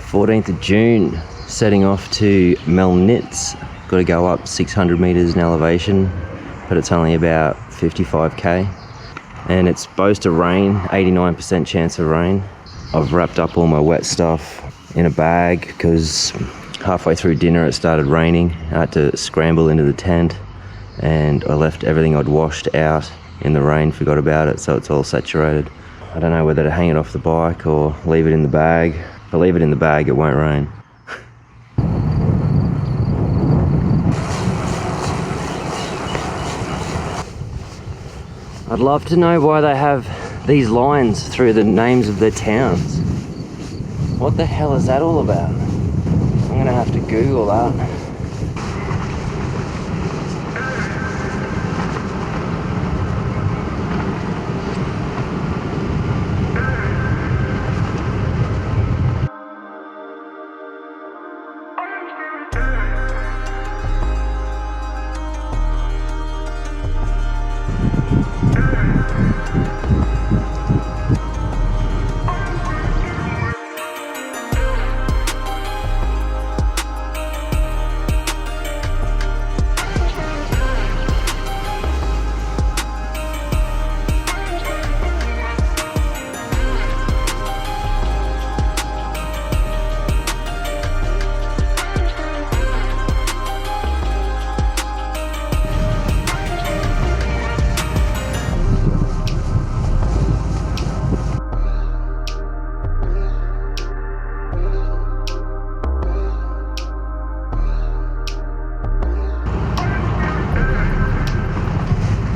14th of June, setting off to Melnitz. Got to go up 600 metres in elevation, but it's only about 55k. And it's supposed to rain, 89% chance of rain. I've wrapped up all my wet stuff in a bag because halfway through dinner it started raining. I had to scramble into the tent and I left everything I'd washed out in the rain, forgot about it, so it's all saturated. I don't know whether to hang it off the bike or leave it in the bag. If I leave it in the bag, it won't rain. I'd love to know why they have these lines through the names of their towns. What the hell is that all about? I'm gonna have to Google that.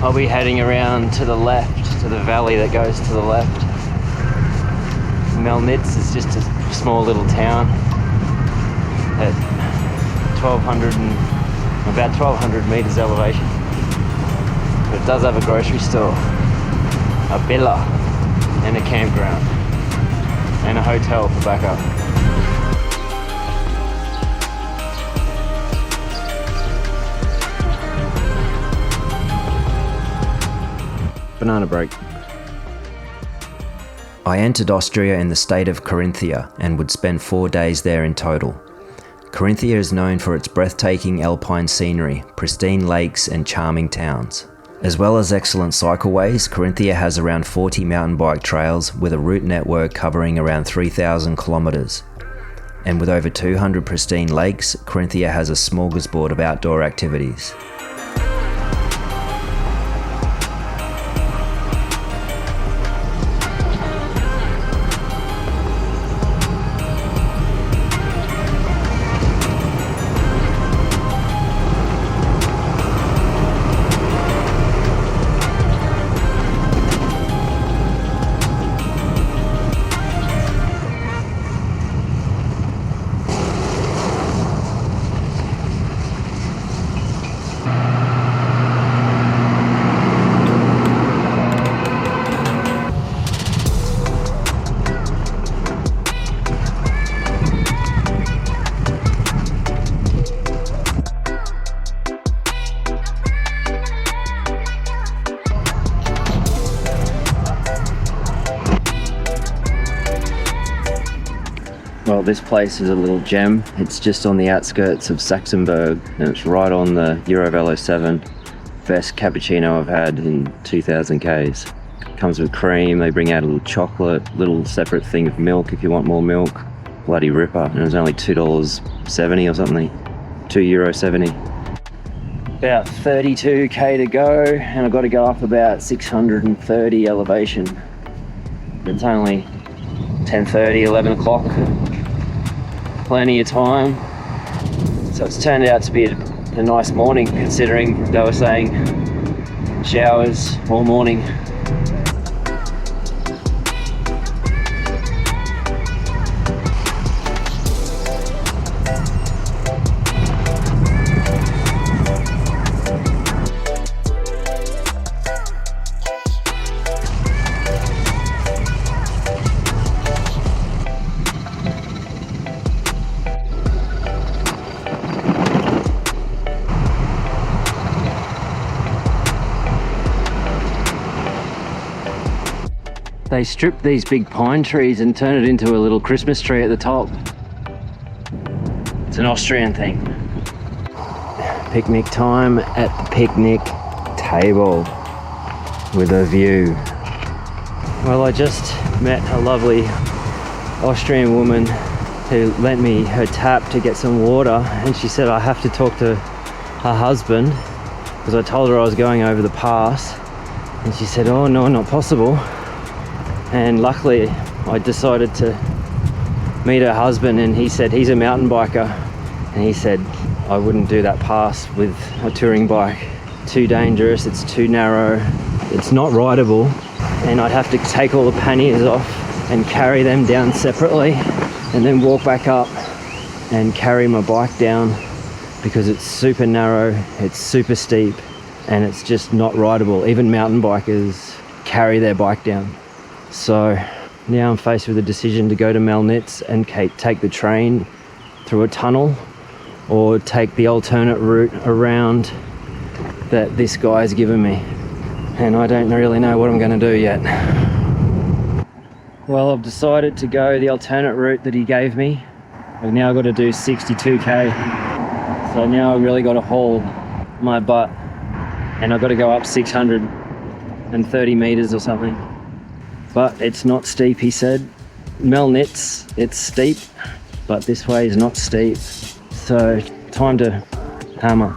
I'll be heading around to the left, to the valley that goes to the left. Melnitz is just a small little town at about 1200 meters elevation. But it does have a grocery store, a villa, and a campground, and a hotel for backup. Banana break. I entered Austria in the state of Carinthia and would spend 4 days there in total. Carinthia is known for its breathtaking alpine scenery, pristine lakes and charming towns. As well as excellent cycleways, Carinthia has around 40 mountain bike trails with a route network covering around 3,000 kilometres. And with over 200 pristine lakes, Carinthia has a smorgasbord of outdoor activities. Well, this place is a little gem. It's just on the outskirts of Saxonburg and it's right on the Eurovelo 7. Best cappuccino I've had in 2000 Ks. Comes with cream, they bring out a little chocolate, little separate thing of milk if you want more milk. Bloody ripper, and it was only $2.70 or something. €2.70. About 32k to go and I've got to go up about 630 elevation. It's only 10:30, 11 o'clock. Plenty of time. So it's turned out to be a nice morning considering they were saying showers all morning. They stripped these big pine trees and turned it into a little Christmas tree at the top. an Austrian thing. Picnic time at the picnic table with a view. Well, I just met a lovely Austrian woman who lent me her tap to get some water, and she said I have to talk to her husband because I told her I was going over the pass, and she said, oh no, not possible. And luckily I decided to meet her husband, and he said he's a mountain biker, and he said I wouldn't do that pass with a touring bike. Too dangerous, it's too narrow, it's not rideable, and I'd have to take all the panniers off and carry them down separately and then walk back up and carry my bike down because it's super narrow, it's super steep, and it's just not rideable. Even mountain bikers carry their bike down. So now I'm faced with a decision to go to Melnitz and take the train through a tunnel, or take the alternate route around that this guy's given me. And I don't really know what I'm going to do yet. Well, I've decided to go the alternate route that he gave me. I've now got to do 62k. So now I've really got to haul my butt. And I've got to go up 630 meters or something. But it's not steep, he said. Melnitz, it's steep, but this way is not steep. So time to hammer.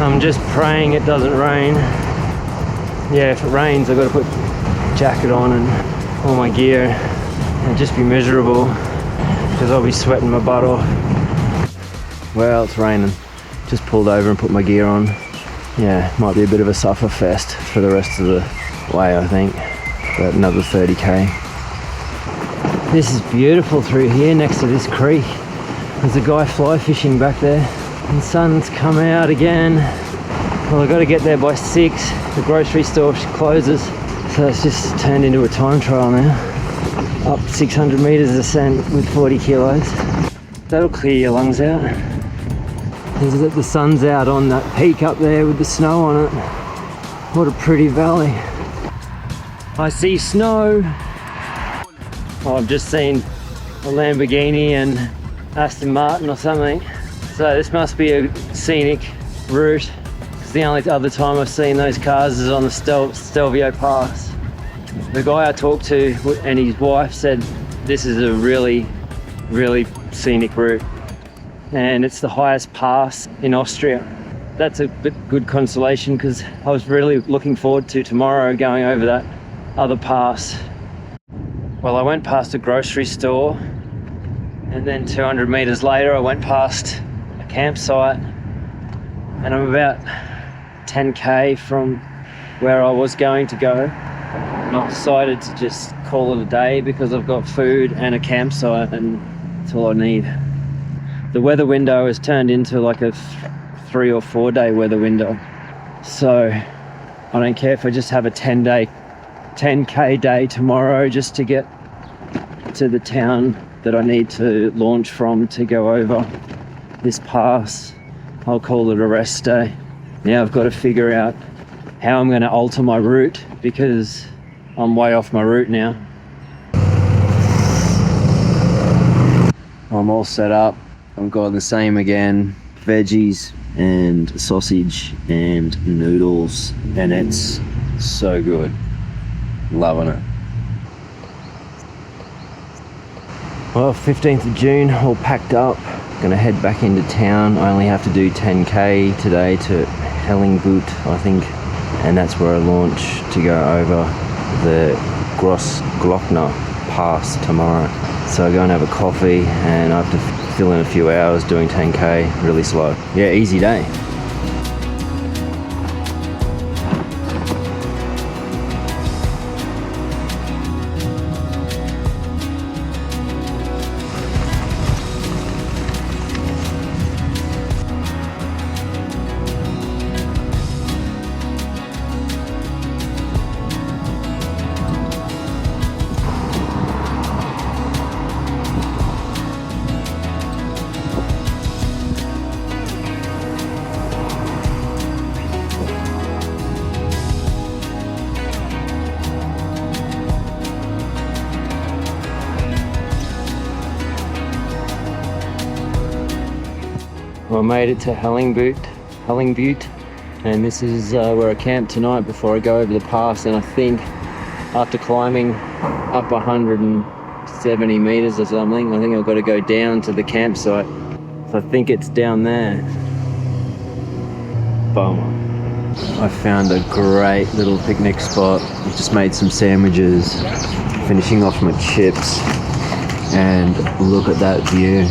I'm just praying it doesn't rain. Yeah, if it rains I've got to put a jacket on and all my gear and just be miserable because I'll be sweating my butt off. Well, it's raining. Just pulled over and put my gear on. Yeah, might be a bit of a suffer fest for the rest of the way, I think. But another 30k. This is beautiful through here next to this creek. There's a guy fly fishing back there. And the sun's come out again. Well, I've got to get there by 6. The grocery store closes. So it's just turned into a time trial now. Up 600 meters ascent with 40 kilos. That'll clear your lungs out. The sun's out on that peak up there with the snow on it. What a pretty valley. I see snow. Oh, I've just seen a Lamborghini and Aston Martin or something. So this must be a scenic route. It's the only other time I've seen those cars is on the Stelvio Pass. The guy I talked to and his wife said this is a really, really scenic route. And it's the highest pass in Austria. That's a bit good consolation because I was really looking forward to tomorrow going over that other pass. Well, I went past a grocery store, and then 200 meters later I went past a campsite, and I'm about 10k from where I was going to go. And I've decided to just call it a day because I've got food and a campsite, and that's all I need. The weather window has turned into like a 3 or 4 day weather window. So I don't care if I just have a 10k day tomorrow just to get to the town that I need to launch from to go over this pass. I'll call it a rest day. Now I've got to figure out how I'm going to alter my route because I'm way off my route now. I'm all set up. I've got the same again, veggies and sausage and noodles, and it's so good. Loving it. Well, 15th of June, all packed up. Gonna head back into town. I only have to do 10k today to Hellingboot, I think, and that's where I launch to go over the Grossglockner pass tomorrow. So I go and have a coffee, and I have to fill in a few hours doing 10k, really slow. Yeah, easy day. I made it to Hellingbutte, and this is where I camped tonight before I go over the pass. And I think after climbing up 170 meters or something, I think I've got to go down to the campsite. So I think it's down there. Bummer. I found a great little picnic spot. I just made some sandwiches, finishing off my chips, and look at that view.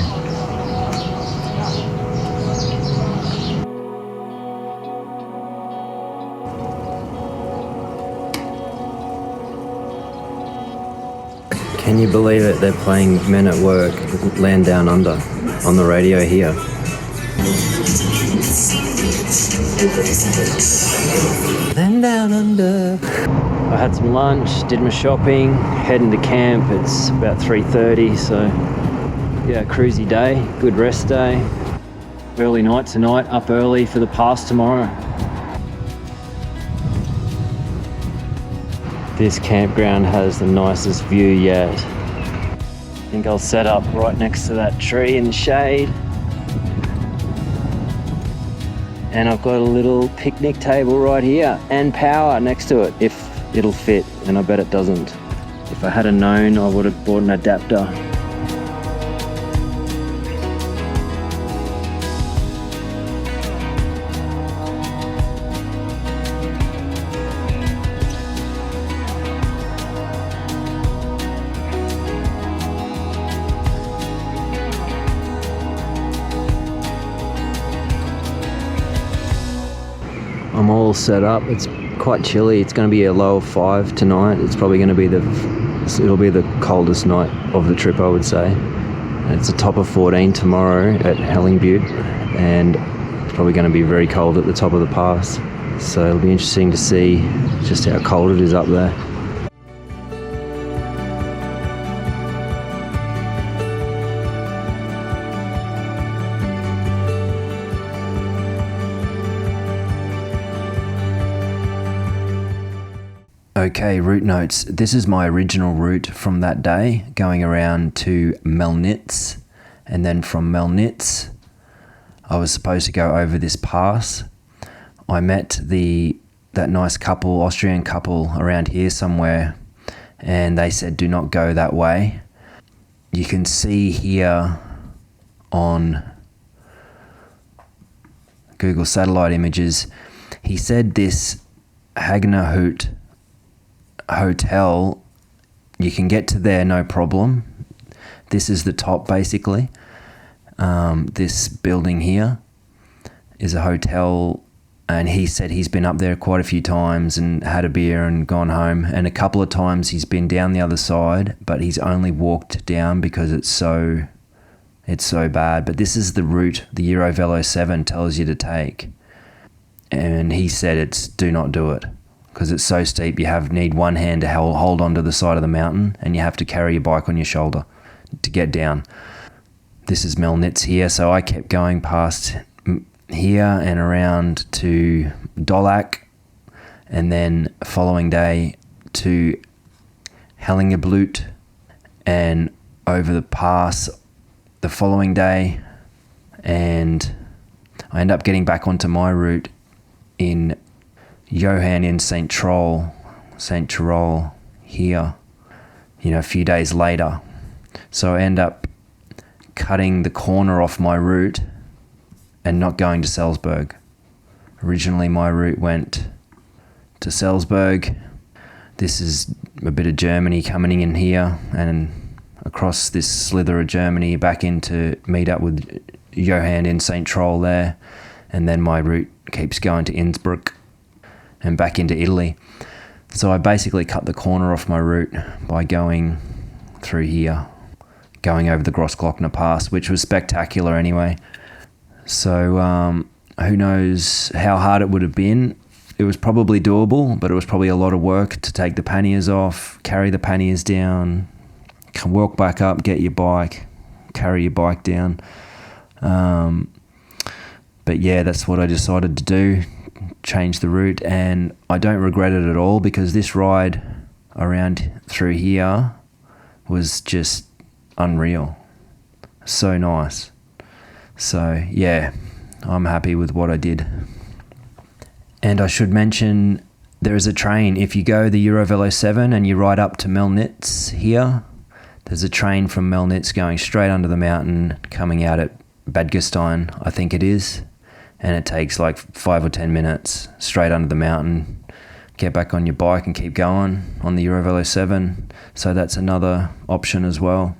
Can you believe it? They're playing Men at Work, Land Down Under, on the radio here. Land Down Under. I had some lunch, did my shopping, heading to camp. It's about 3:30, so yeah, cruisy day, good rest day. Early night tonight, up early for the pass tomorrow. This campground has the nicest view yet. I think I'll set up right next to that tree in the shade. And I've got a little picnic table right here and power next to it if it'll fit, and I bet it doesn't. If I had known, I would have bought an adapter. I'm all set up. It's quite chilly. It's going to be a low of 5 tonight. It's probably going to be it'll be the coldest night of the trip, I would say. It's a top of 14 tomorrow at Hellingbutte, and it's probably going to be very cold at the top of the pass. So it'll be interesting to see just how cold it is up there. Okay, route notes. This is my original route from that day, going around to Melnitz, and then from Melnitz, I was supposed to go over this pass. I met that nice couple, Austrian couple, around here somewhere, and they said do not go that way. You can see here on Google satellite images, he said this Hagnerhut hotel, you can get to there no problem. This is the top basically. This building here is a hotel, and he said he's been up there quite a few times and had a beer and gone home, and a couple of times he's been down the other side, but he's only walked down because it's so bad. But this is the route the Eurovelo 7 tells you to take, and he said it's do not do it, because it's so steep. You need one hand to hold onto the side of the mountain, and you have to carry your bike on your shoulder to get down. This is Melnitz here, so I kept going past here and around to Dolac, and then following day to Hellingbutte, and over the pass the following day, and I end up getting back onto my route in Johann in St. Troll here, a few days later. So I end up cutting the corner off my route and not going to Salzburg. Originally my route went to Salzburg. This is a bit of Germany coming in here, and across this slither of Germany back into meet up with Johann in St. Troll there, and then my route keeps going to Innsbruck and back into Italy. So I basically cut the corner off my route by going through here, going over the Grossglockner pass, which was spectacular anyway. So who knows how hard it would have been. It was probably doable, but it was probably a lot of work to take the panniers off, carry the panniers down, walk back up, get your bike, carry your bike down. But yeah, that's what I decided to do. Change the route, and I don't regret it at all, because this ride around through here was just unreal. So nice. So yeah, I'm happy with what I did. And I should mention there is a train. If you go the Eurovelo 7 and you ride up to Melnitz here, there's a train from Melnitz going straight under the mountain, coming out at Bad Gastein, I think it is. And it takes like 5 or 10 minutes straight under the mountain. Get back on your bike and keep going on the Eurovelo 7. So that's another option as well.